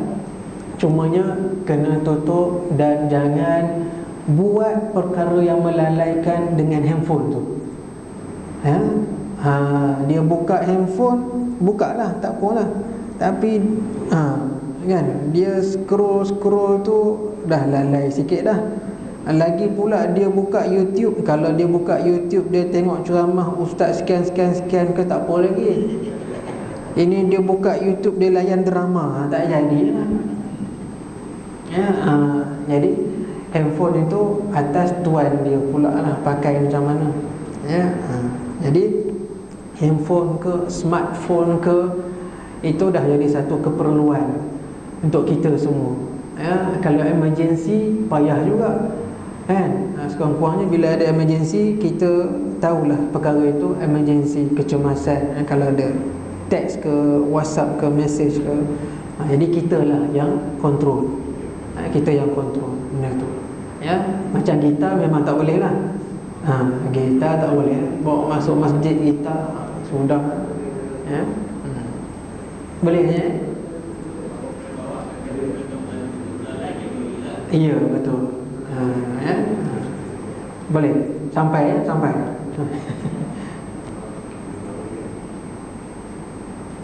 Cumanya kena tutup dan jangan buat perkara yang melalaikan dengan handphone tu. Dia buka handphone, bukalah, tak apalah. Tapi kan, dia scroll tu dah lalai sikit dah. Lagi pula dia buka YouTube. Kalau dia buka YouTube, dia tengok ceramah ustaz sekian ke, tak apa lagi. Ini dia buka YouTube, dia layan drama, tak jadi lah. Jadi handphone itu atas tuan dia pula lah pakai macam mana. Ya, jadi handphone ke smartphone ke itu dah jadi satu keperluan untuk kita semua. Ya, kalau emergency payah juga kan. Sekurang-kurangnya bila ada emergency kita tahulah perkara itu emergency, kecemasan. Kalau ada teks ke WhatsApp ke message ke, jadi kita lah yang kontrol. Kita yang kontrol benda tu. Ya, macam kita memang tak boleh lah. Kita tak boleh bawa masuk masjid kita sudah. Ya. Boleh ya? Iya, betul. Ya. Boleh. Sampai ya, sampai.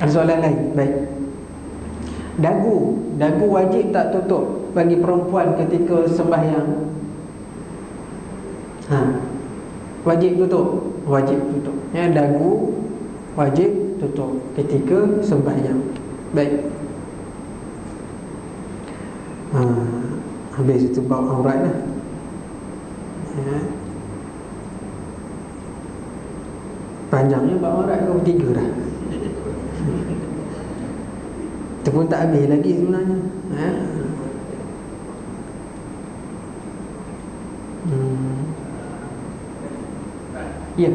Ada soalan lain? Baik. Dagu wajib tak tutup bagi perempuan ketika sembahyang? Wajib tutup. Wajib tutup. Ya, dagu wajib tutup ketika sembahyang. Baik. Habis itu bab aurat lah. Ya. Panjangnya bab aurat kau tiga dah. Itu pun tak habis lagi sebenarnya. Ya.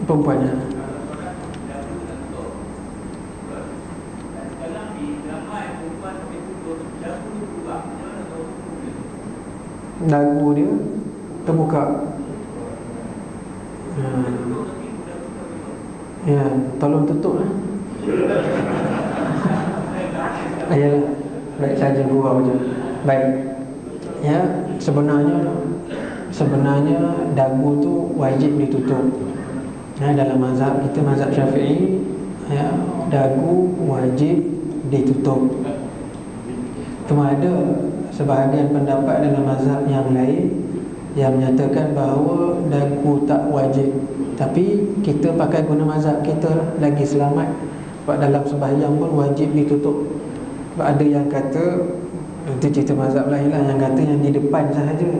Perempuannya. Dagu dia terbuka. Ya, tolong tutup lah. Ayalah, baik saja gurau je. Baik. Ya, sebenarnya dagu tu wajib ditutup. Ya, dalam mazhab kita, mazhab Syafi'i, ya, dagu wajib ditutup. Cuma ada sebahagian pendapat dalam mazhab yang lain yang menyatakan bahawa dagu tak wajib. Tapi kita pakai guna mazhab kita lagi selamat. Sebab dalam sembahyang pun wajib ditutup. Sebab ada yang kata, itu cerita mazhab lain lah, yang kata yang di depan sahaja,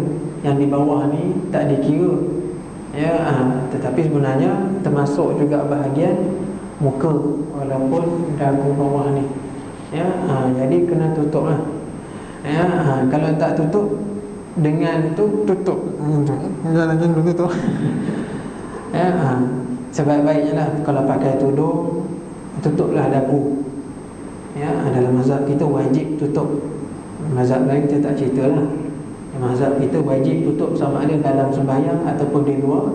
yang di bawah ni tak dikira. Ya, tetapi sebenarnya termasuk juga bahagian muka walaupun dagu bawah ni. Ya, jadi kena tutup lah. Ya, kalau tak tutup dengan tu tutup. Jangan dulu tu. Ya, sebaik-baiknya lah kalau pakai tudung tutuplah dagu. Ya, dalam mazhab kita wajib tutup. Mazhab lain kita tak cerita lah. Mazhab kita wajib tutup sama ada dalam sembahyang ataupun di luar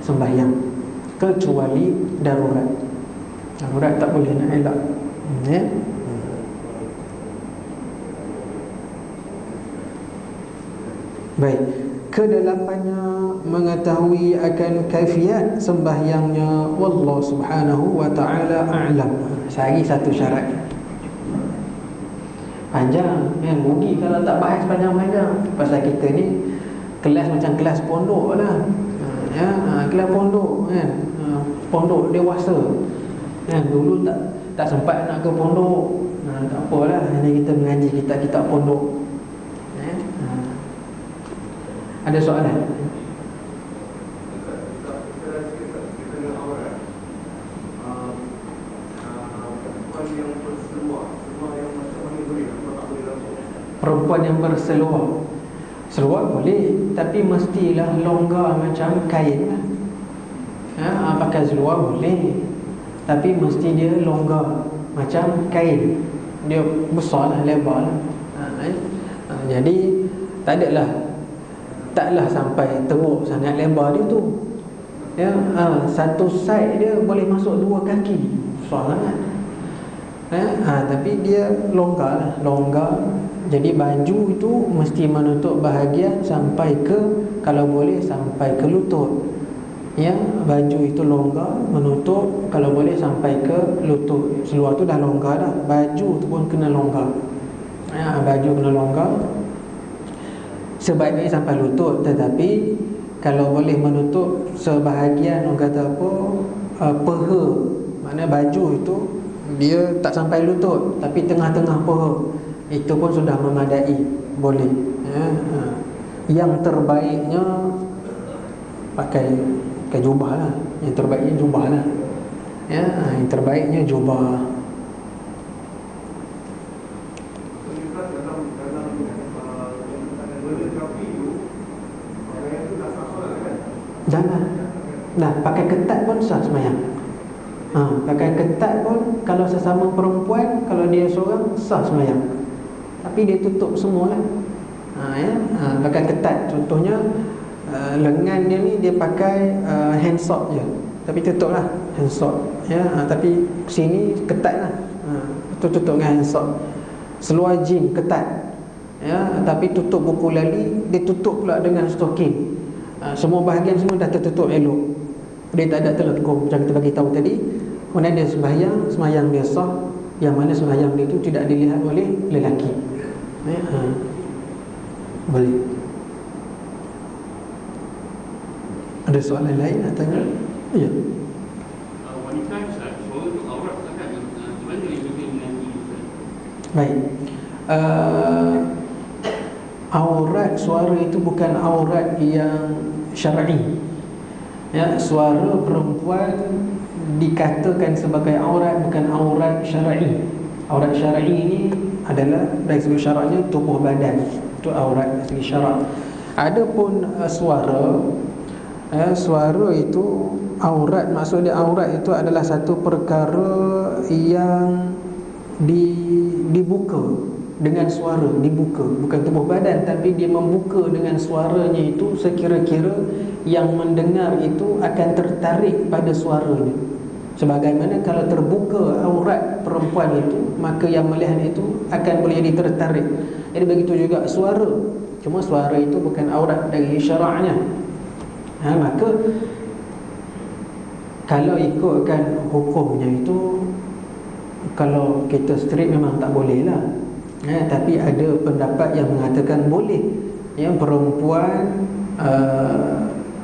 sembahyang, kecuali darurat. Darurat tak boleh nak elak. Ya. Baik. Kedelapannya mengetahui akan kaifiat sembahyangnya, wallahu subhanahu wa ta'ala a'lam. Sehari satu syarat. Panjang, rugi kalau tak bahas panjang-panjang. Pasal kita ni kelas macam kelas pondok lah. Ya, kelas pondok kan. Pondok dewasa. Dulu tak sempat nak ke pondok. Tak apalah, ini kita mengaji kitab-kitab pondok. Ada soalan? Perempuan yang berseluar, seluar boleh, tapi mestilah longgar macam kain lah. Pakai seluar boleh, tapi mesti dia longgar macam kain. Dia besar lah, lebar lah. Jadi taklah sampai teruk sangat lebar dia tu. Ya, satu side dia boleh masuk 2 kaki. Besar sangat. Tapi dia longgar lah, longgar. Jadi baju itu mesti menutup bahagian sampai ke, kalau boleh sampai ke lutut. Ya, baju itu longgar menutup kalau boleh sampai ke lutut. Seluar tu dah longgar dah, baju tu pun kena longgar. Baju kena longgar sebaik-baik sampai lutut. Tetapi kalau boleh menutup sebahagian, orang kata apa, peha, maknanya baju itu dia tak sampai lutut tapi tengah-tengah peha. itu pun sudah memadai, boleh. Yang terbaiknya pakai jubah lah. Yang terbaiknya jubah lah. Yang terbaiknya jubah. Jangan. Nah, pakai ketat pun sah sembahyang. Pakai ketat pun kalau sesama perempuan, kalau dia seorang sah sembahyang. Tapi dia tutup semualah. Pakai ketat. Contohnya lengan dia ni dia pakai handsock je. Tapi tutuplah handsock. Tapi sini ketatlah. Tutup dengan handsock. Seluar jean ketat. Tapi tutup buku lali, dia tutup pula dengan stokin. Semua bahagian semua dah tertutup elok. Dia tak ada telekung macam kita bagi tahu tadi. Kemudian dia sembahyang dia sah. Yang mana sembahyang dia itu tidak dilihat oleh lelaki. Boleh. Ada soalan lain nak tanya? Ya. Wanita suara itu aurat kan? Macam mana dia dengan ini? Baik. Aurat suara itu bukan aurat yang syar'i. Suara perempuan dikatakan sebagai aurat, bukan aurat syar'i. Aurat syar'i ini adalah dari segi syaraknya tubuh badan. Itu aurat dari segi syarak. Adapun suara itu aurat, maksudnya aurat itu adalah satu perkara yang dibuka dengan suara, dibuka, bukan tubuh badan, tapi dia membuka dengan suaranya itu, sekira-kira yang mendengar itu akan tertarik pada suaranya. Sebagaimana kalau terbuka aurat perempuan itu, maka yang melihat itu akan boleh jadi tertarik. Jadi begitu juga suara. Cuma suara itu bukan aurat dari syaraknya. Maka kalau ikutkan hukumnya itu, kalau kita straight memang tak boleh lah. Tapi ada pendapat yang mengatakan boleh. Yang perempuan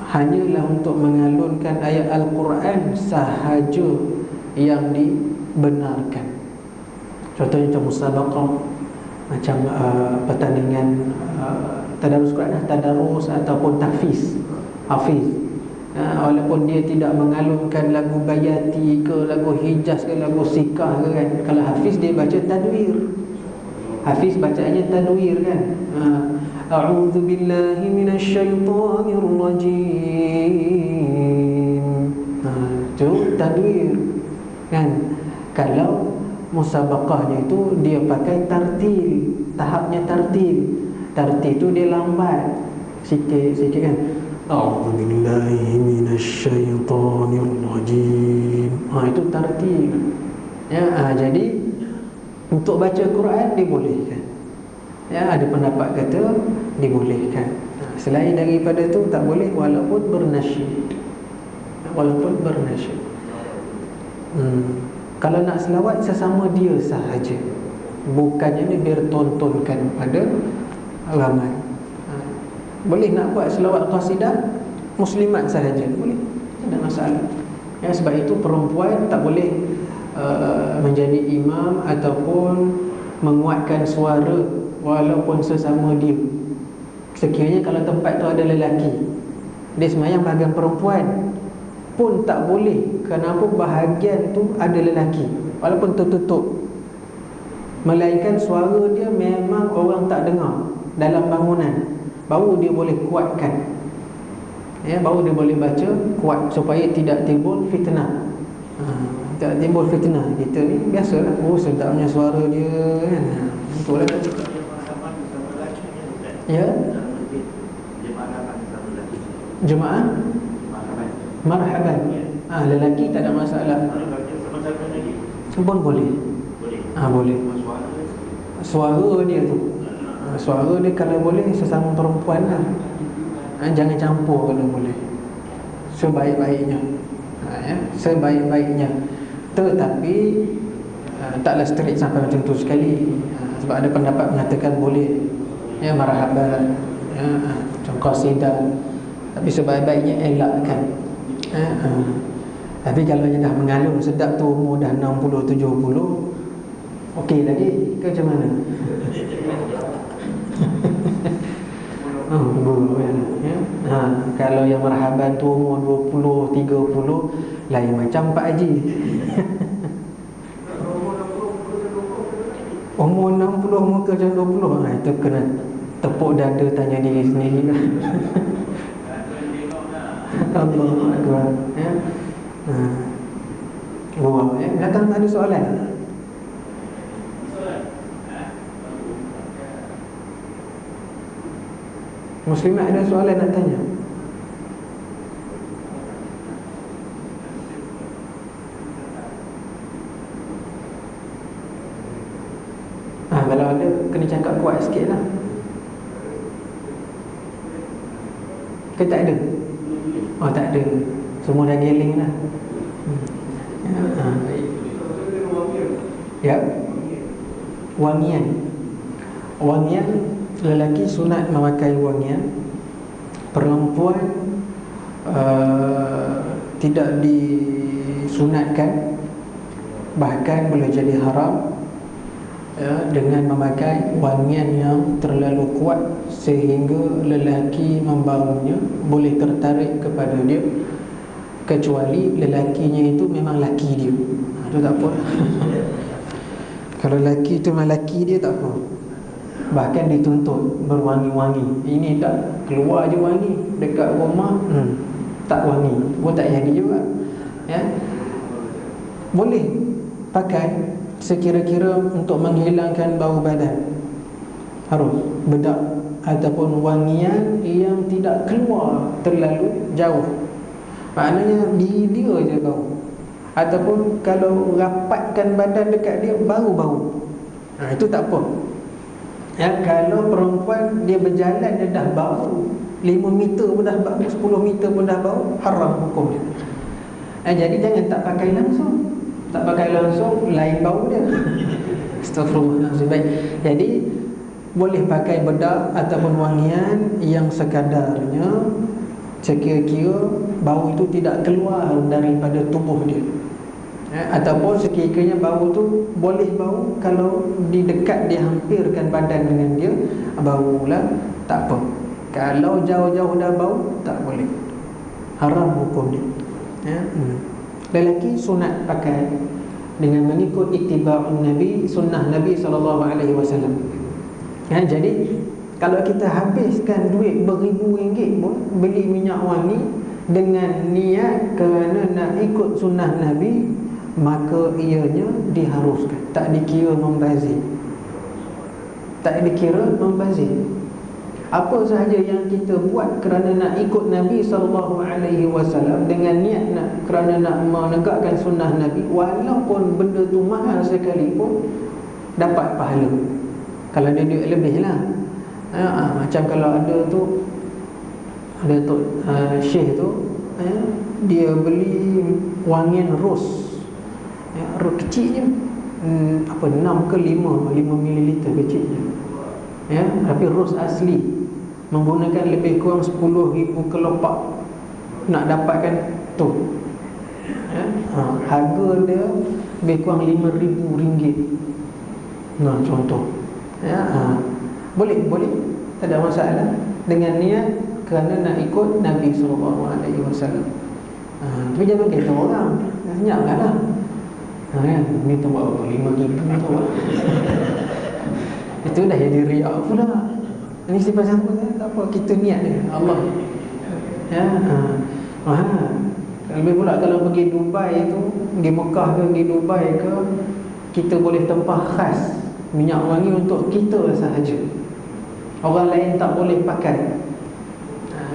hanyalah untuk mengalunkan ayat Al-Quran sahaja yang dibenarkan. Contohnya macam musabaqah, macam pertandingan tadarus Quran, tadarus ataupun tahfiz, hafiz. Walaupun dia tidak mengalunkan lagu bayati ke, lagu hijaz ke, lagu sikah ke kan. Kalau hafiz dia baca tadwir. Hafiz bacaannya tadwir kan. A'udzu billahi minasyaitonir rajim. Itu tadwir kan. Kalau musabaqahnya itu dia pakai tartil, tahapnya tartil. Tartil itu dia lambat sikit-sikit kan. A'udzu billahi minasyaitonir rajim. Itu tartil. Jadi untuk baca Quran dibolehkan. Ada pendapat kata dibolehkan. Selain daripada itu tak boleh, walaupun bernasyid. Kalau nak selawat sesama dia sahaja, bukannya ni biar tontonkan pada ramai. Boleh nak buat selawat qasidah muslimat sahaja, boleh, tak ada masalah. Sebab itu perempuan tak boleh menjadi imam ataupun menguatkan suara walaupun sesama dia. Sekiranya kalau tempat tu ada lelaki, dia sembahyang bahagian perempuan pun tak boleh. Kenapa? Bahagian tu ada lelaki, walaupun tertutup, melainkan suara dia memang orang tak dengar dalam bangunan, baru dia boleh kuatkan. Baru dia boleh baca kuat supaya tidak timbul fitnah. Tak timbul fitnah. Kita ni biasalah, sedapnya suara dia kan. Itulah. Ya. Jemaah marhaban. Lelaki tak ada masalah. Pun boleh. Boleh. Suara dia tu. Suara dia kalau boleh sesama perempuan lah. Jangan campur kalau boleh. Sebaik-baiknya. Sebaik-baiknya. Tetapi taklah straight sampai macam tu sekali. Sebab ada pendapat mengatakan boleh. Marhaban. Macam qasidah. Tapi sebaik-baiknya elakkan. Tapi kalau dia dah mengalun sedap tu, umur dah 60-70, Okey lagi ke macam mana? Ya. Kalau yang marhaban tu umur 20, 30 lain macam Pak Haji. Umur 60 muka macam 20, itu kena tepuk dada tanya diri sendiri lah. Allah Akbar. Ya. Wow, belakang ada soalan? Muslimat ada soalan nak tanya? Kalau ada kena cakap kuat sikit lah. Ke tak ada? Oh tak ada. Semua dah geling lah. Ya. Wangian. Wangian, lelaki sunat memakai wangian. Perempuan tidak disunatkan, bahkan boleh jadi haram dengan memakai wangian yang terlalu kuat sehingga lelaki membaunya boleh tertarik kepada dia, kecuali lelakinya itu memang laki dia. Itu tak apa. Kalau laki itu memang laki dia, tak apa. Bahkan dituntut berwangi-wangi. Ini tak keluar je wangi, dekat rumah tak wangi pun tak jadi juga. Ya, boleh pakai sekira-kira untuk menghilangkan bau badan, harus bedak ataupun wangian yang tidak keluar terlalu jauh. Maknanya dia je bau. Ataupun kalau rapatkan badan dekat dia, bau-bau, itu tak apa. Ya, kalau perempuan dia berjalan dia dah bau 5 meter pun dah bau, 10 meter pun dah bau, haram hukum dia. Jadi jangan tak pakai langsung. Tak pakai langsung, lain bau dia. Astagfirullahaladzim. Baik. Jadi boleh pakai bedak ataupun wangian yang sekadarnya sekira-kira bau itu tidak keluar daripada tubuh dia. Ataupun sekiranya bau tu boleh bau kalau di dekat dia hampirkan badan dengan dia, bau lah, tak apa. Kalau jauh-jauh dah bau, tak boleh, haram hukum dia. Lelaki sunat pakai dengan mengikut ittiba'un Nabi, sunnah Nabi SAW. Jadi kalau kita habiskan duit beribu ringgit pun beli minyak wangi dengan niat kerana nak ikut sunnah Nabi, maka ianya diharuskan, tak dikira membazir. Tak dikira membazir. Apa sahaja yang kita buat kerana nak ikut Nabi SAW dengan niat kerana nak menegakkan sunnah Nabi, walaupun benda tu mahal sekalipun, dapat pahala. Kalau ada duit lebih lah. Macam kalau ada tu, ada tu syekh tu, dia beli wangian ros, ros kecil je, 6 ke 5 ml kecil je, tapi ros asli, menggunakan lebih kurang 10,000 kelopak nak dapatkan tu. Harga dia lebih kurang RM5,000. Contoh. Boleh, tak ada masalah, dengan niat kerana nak ikut Nabi SAW. Tapi jangan kata orang, senyapkan lah. Ni tu buat apa? RM5,000 tu. Itu dah jadi riak pula. Ini sifat satu, tak apa, kita niat dia Allah. Lebih pula kalau pergi Dubai tu, pergi Mekah ke, pergi Dubai ke, kita boleh tempah khas minyak wangi untuk kita sahaja. Orang lain tak boleh pakai.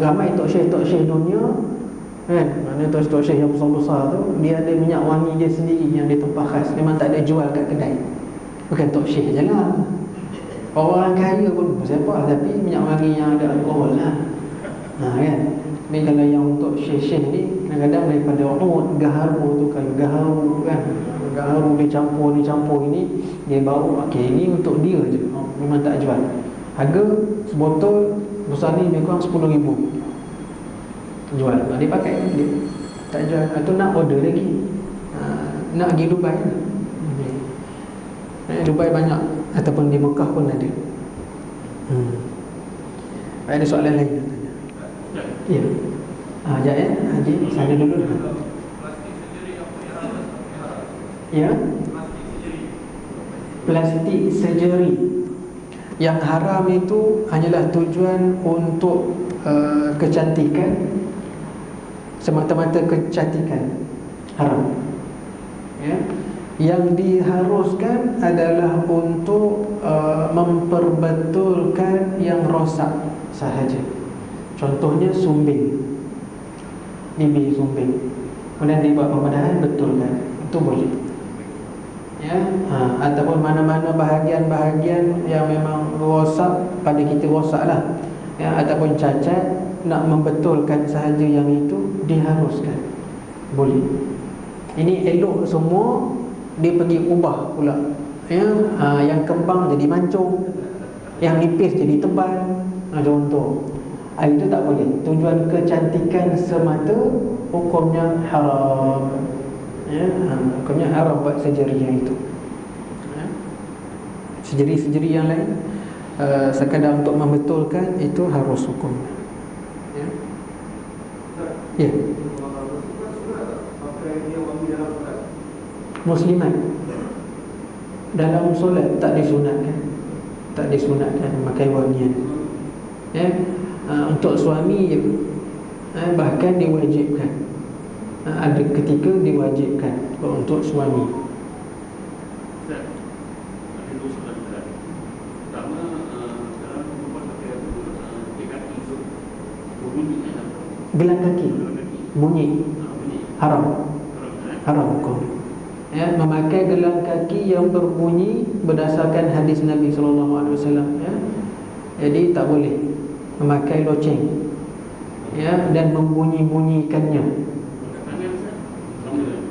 Ramai tok syekh dunia, mana tok syekh yang besar-besar tu, dia ada minyak wangi dia sendiri yang dia tempah khas. Memang tak ada jual kat kedai. Bukan tok syekh je lah, orang kaya pun siapa, tapi minyak wangi yang ada alkohol lah. Tapi kalau yang untuk syekh-syekh ni, kadang-kadang daripada gaharu tu, kalau gaharu kan, gaharu dia campur ini, dia bawa, okey, ini untuk dia je, memang tak jual. Harga sebotol besar ni lebih kurang RM10,000 jual. Dia pakai, dia tak jual. Atau nak order lagi, nak pergi Dubai. Dubai banyak, ataupun di Mekah pun ada. Ada soalan lain nak tanya? Ya. Sekejap ya, Haji sana dulu. Ya. Plastik surgery. Yang haram itu hanyalah tujuan untuk kecantikan, semata-mata kecantikan, haram. Ya. Yang diharuskan adalah untuk memperbetulkan yang rosak sahaja. Contohnya sumbing, bibir sumbing, kemudian dibuat pembedahan, betulkan, itu boleh. Ya, ataupun mana-mana bahagian-bahagian yang memang rosak, pada kita rosak lah, ya, ataupun cacat, nak membetulkan sahaja yang itu diharuskan, boleh. Ini elok semua, dia pergi ubah pula, ya, yang kembang jadi mancung, yang nipis jadi tebal, contoh. Itu tak boleh. Tujuan kecantikan semata, hukumnya haram. Ya, hukumnya haram buat surgery yang itu. Ya. Surgery yang lain, sekadar untuk membetulkan, itu harus hukumnya. Ya. Ya. Muslimat dalam solat tak disunatkan, memakai wangian. Ya. Untuk suami bahkan diwajibkan, ada ketika diwajibkan untuk suami. Gelang kaki bunyi haram, hukum. Ya, memakai gelang kaki yang berbunyi berdasarkan hadis Nabi SAW. Ya. Jadi tak boleh memakai loceng, ya, dan membunyi-bunyikannya.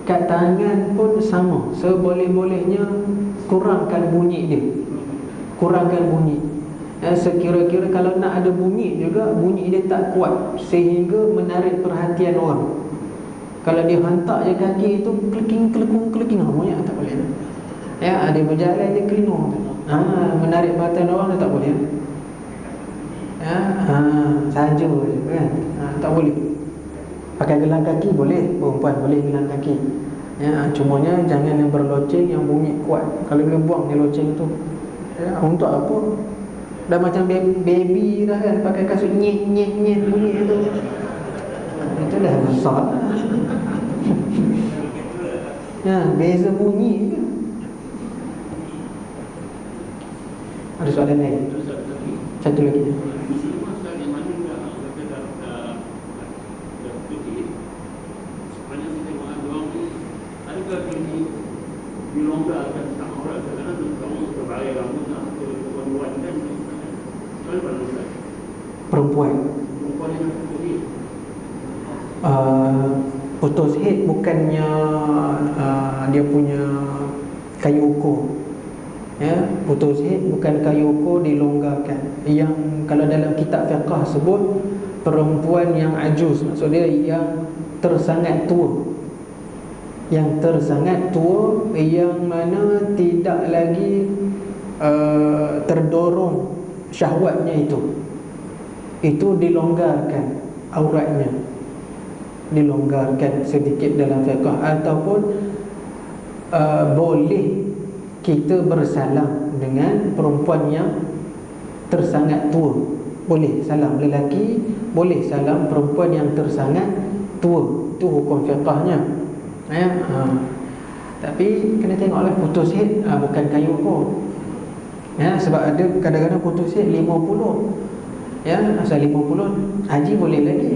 Kat tangan pun sama, seboleh-bolehnya kurangkan bunyi dia, ya, sekira-kira kalau nak ada bunyi juga, bunyi dia tak kuat sehingga menarik perhatian orang. Kalau dia hantar je kaki itu kleking-kelekung, bunyi tak boleh. Ya, ada berjalan dia kelingung, menarik perhatian orang, dia tak boleh. Ya, saja kan, tak boleh. Pakai gelang kaki boleh, perempuan boleh gelang kaki. Ya, cumanya jangan yang berloceng, yang bunyi kuat. Kalau boleh buang dia loceng tu. Ya, untuk apa? Dah macam baby dah kan, pakai kasut nyeh bunyi itu. Itu dah besar. Ya, beza bunyi je. Ada soalan lain? Satu lagi. Perempuan putus head bukannya dia punya kayu ukur. Ya, putus head bukan kayu ukur, dilonggarkan. Yang kalau dalam kitab fiqh sebut perempuan yang ajuz, maksud dia yang tersangat tua. Yang tersangat tua, yang mana tidak lagi terdorong syahwatnya itu dilonggarkan auratnya, dilonggarkan sedikit dalam fiqh. Ataupun boleh kita bersalam dengan perempuan yang tersangat tua, boleh salam. Lelaki boleh salam perempuan yang tersangat tua, itu hukum fiqhnya. Ya, tapi kena tengoklah putus head, bukan kayu ukur. Ya, sebab ada kadang-kadang putus head 50. Ya, asal 50 haji boleh lagi.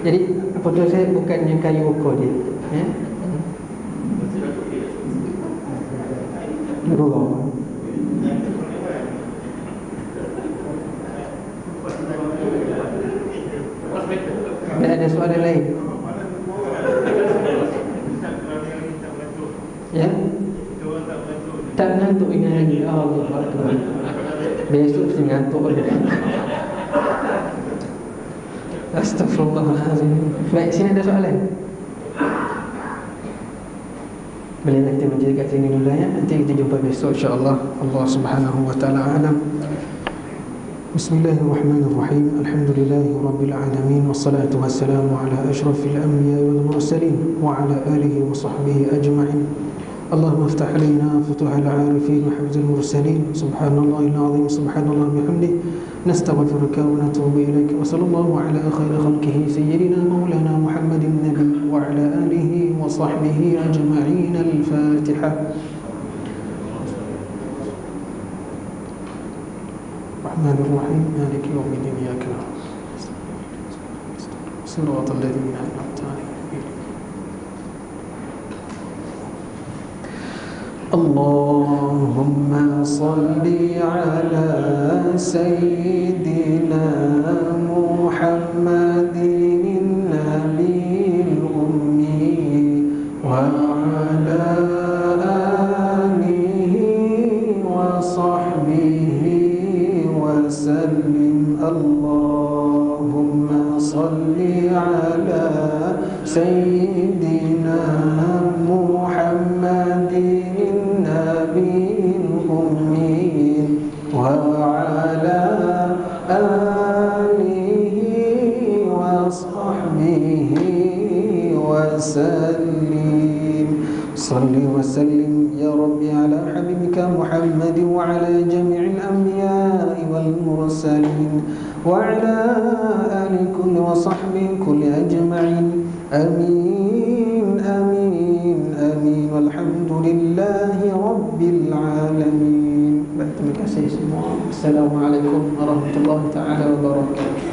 Jadi putus head bukannya kayu ukur dia. Ya. Gurau. Dan ada soalan lain? Ya? Tak ngantuk ini lagi. Allah Akbar. Besok mesti ngantuk dia. Astagfirullahaladzim. Baik, sini ada soalan? Bolehlah kita baca kat sini dulu ya. Nanti kita jumpa besok insya-Allah. Allah Subhanahu wa taala alam. Bismillahirrahmanirrahim. Alhamdulillahirabbil alamin wassalatu wassalamu ala asyrafil anbiya'i wal mursalin wa ala alihi wa sahbihi ajma'in. اللهم افتح علينا فتوح العارفين وحفظ المرسلين سبحان الله العظيم سبحان الله بحمده نستغفرك ونتوب إليك وصلى الله على خير خلقه سيدنا مولانا محمد النبي وعلى آله وصحبه أجمعين. الفاتحة. الرحمن الرحيم مالك يوم الدين إياك نعبد صراط الذين أنعمت عليهم. اللهم صل على سيدنا محمد النبي الأمي وعلى آله وصحبه وسلم. اللهم صل على سيدنا محمد وعلى آله وصحبه وسلم. صل وسلم يا ربي على حبيبك محمد وعلى جميع الأنبياء والمرسلين وعلى آل كل وصحب كل أجمعين. آمين آمين آمين والحمد لله رب العالمين. Terima kasih semua. Assalamualaikum warahmatullahi taala wabarakatuh.